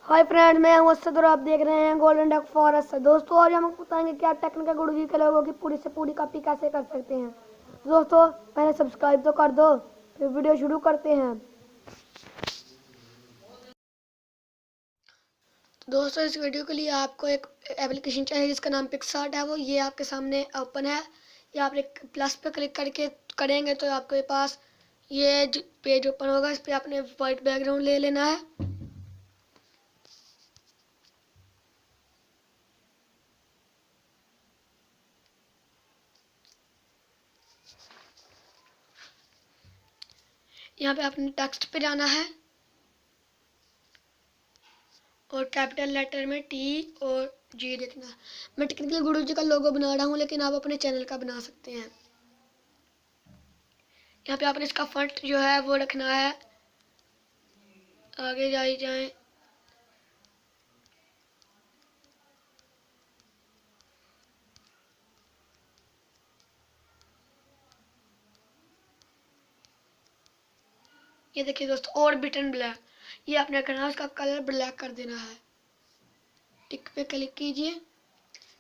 Hi friend, मैं हूं असद और आप देख रहे हैं गोल्डन डक फॉर असद। दोस्तों, आज हम आपको बताएंगे कि आप टेक्निकल गुरुजी के लोगों की पूरी से पूरी कॉपी कैसे कर सकते हैं। दोस्तों, पहले सब्सक्राइब तो कर दो, फिर वीडियो शुरू करते हैं। दोस्तों, इस वीडियो के लिए आपको एक एप्लीकेशन चाहिए जिसका नाम पिक्सार्ट है। वो ये आपके सामने ओपन है। ये आप एक प्लस पे क्लिक करके करेंगे तो आपके पास ये पेज ओपन होगा। इस पर आपने वाइट बैकग्राउंड ले लेना है। यहाँ पे आपने टेक्स्ट पे जाना है और कैपिटल लेटर में टी और जी लिखना है। मैं टेक्निकल गुरुजी का लोगो बना रहा हूँ, लेकिन आप अपने चैनल का बना सकते हैं। यहाँ पे आपने इसका फॉन्ट जो है वो रखना है, आगे जाए। ये देखिए दोस्तों, और बिटन ब्लैक, ये आपने करना है, उसका कलर ब्लैक कर देना है। टिक पे क्लिक कीजिए,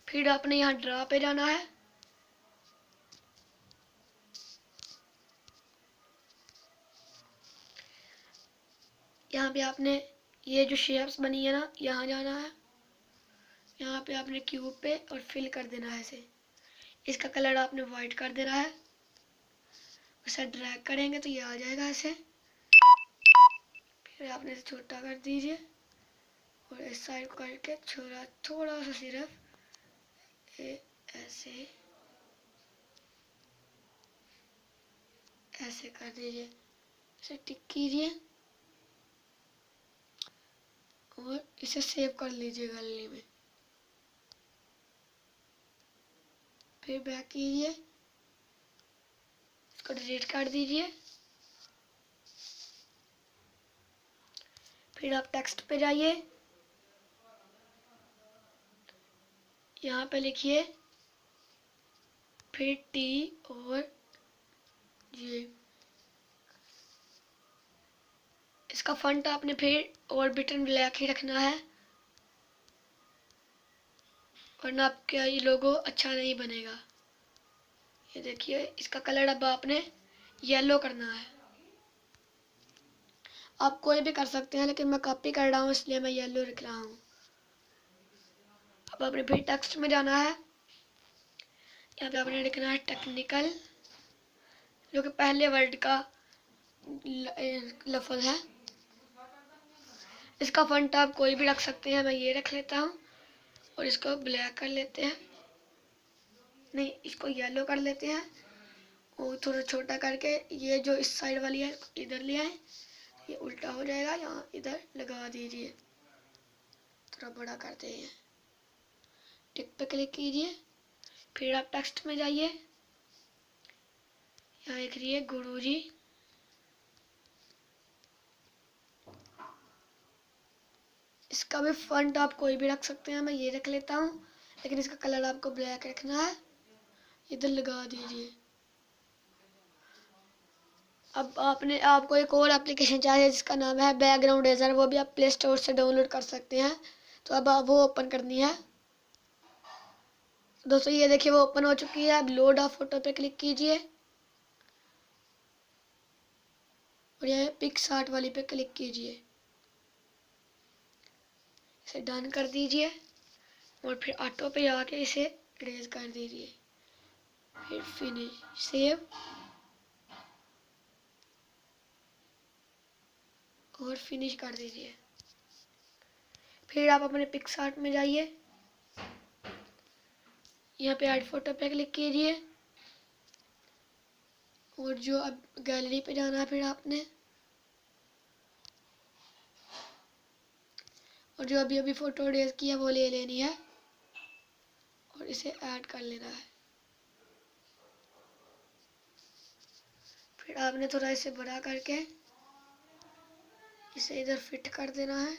फिर आपने यहाँ ड्रा पे जाना है। यहाँ पे आपने ये जो शेप्स बनी है ना, यहाँ जाना है। यहाँ पे आपने क्यूब पे और फिल कर देना है इसे। इसका कलर आपने वाइट कर देना है। उसे ड्रैग करेंगे तो ये आ जाएगा ऐसे। फिर आपने इसे छोटा कर दीजिए और इस साइड को करके थोड़ा सा सिर्फ ऐसे ऐसे कर दीजिए। इसे टिक कीजिए और इसे सेव कर लीजिए गैलरी में। फिर बैक कीजिए, इसको डिलीट कर दीजिए। फिर आप टेक्स्ट पे जाइए, यहाँ पे लिखिए फिर टी और जी। इसका फॉन्ट आपने फिर और बटन ब्लैक ही रखना है, वरना आपका ये लोगो अच्छा नहीं बनेगा। ये देखिए, इसका कलर अब आपने येलो करना है। आप कोई भी कर सकते हैं, लेकिन मैं कॉपी कर रहा हूँ इसलिए मैं येलो लिख रहा हूँ। अब आपने फिर टेक्स्ट में जाना है। यहाँ पे आपने लिखना है टेक्निकल, जो कि पहले वर्ड का लफ्ज़ है। इसका फॉन्ट आप कोई भी रख सकते हैं, मैं ये रख लेता हूँ और इसको ब्लैक कर लेते हैं, नहीं इसको येलो कर लेते हैं और थोड़ा छोटा करके ये जो इस साइड वाली है इधर ले आए, ये उल्टा हो जाएगा। यहाँ इधर लगा दीजिए, थोड़ा बड़ा करते हैं। टिक पे क्लिक कीजिए, फिर आप टेक्स्ट में जाइए, यहाँ लिखिए गुरुजी। इसका भी फॉन्ट आप कोई भी रख सकते हैं, मैं ये रख लेता हूँ, लेकिन इसका कलर आपको ब्लैक रखना है। इधर लगा दीजिए। अब आपको एक और एप्लीकेशन चाहिए जिसका नाम है बैकग्राउंड इरेजर। वो भी आप प्ले स्टोर से डाउनलोड कर सकते हैं। तो अब आप वो ओपन करनी है। दोस्तों, ये देखिए वो ओपन हो चुकी है। अब लोड ऑफ फोटो पे क्लिक कीजिए और ये पिक्सार्ट वाली पे क्लिक कीजिए। इसे डन कर दीजिए और फिर ऑटो पे आके इसे इरेज कर दीजिए। फिर फिनिश, सेव और फिनिश कर दीजिए। फिर आप अपने पिक्सार्ट में जाइए, यहाँ पे ऐड फोटो पे क्लिक कीजिए और जो अब गैलरी पे जाना है, फिर आपने और जो अभी अभी फोटो इरेज की है वो ले लेनी है और इसे ऐड कर लेना है। फिर आपने थोड़ा इसे बड़ा करके इसे इधर फिट कर देना है।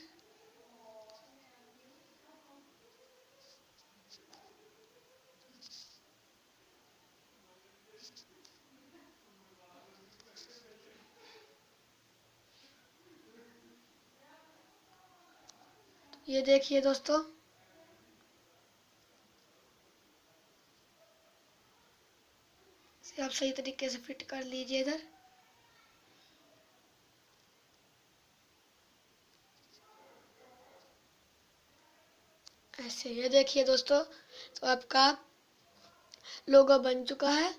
ये देखिए दोस्तों, इसे आप सही तरीके से फिट कर लीजिए इधर। ऐसे ये देखिए दोस्तों, तो आपका लोगो बन चुका है।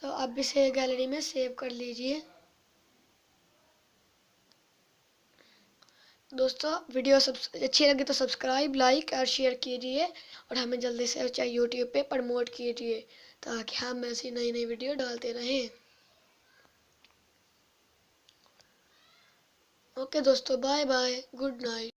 तो आप इसे गैलरी में सेव कर लीजिए। दोस्तों वीडियो सब अच्छी लगी तो सब्सक्राइब, लाइक और शेयर कीजिए, और हमें जल्दी से चाहे यूट्यूब पे प्रमोट कीजिए, ताकि हम ऐसी नई नई वीडियो डालते रहें। ओके दोस्तों, बाय बाय, गुड नाइट।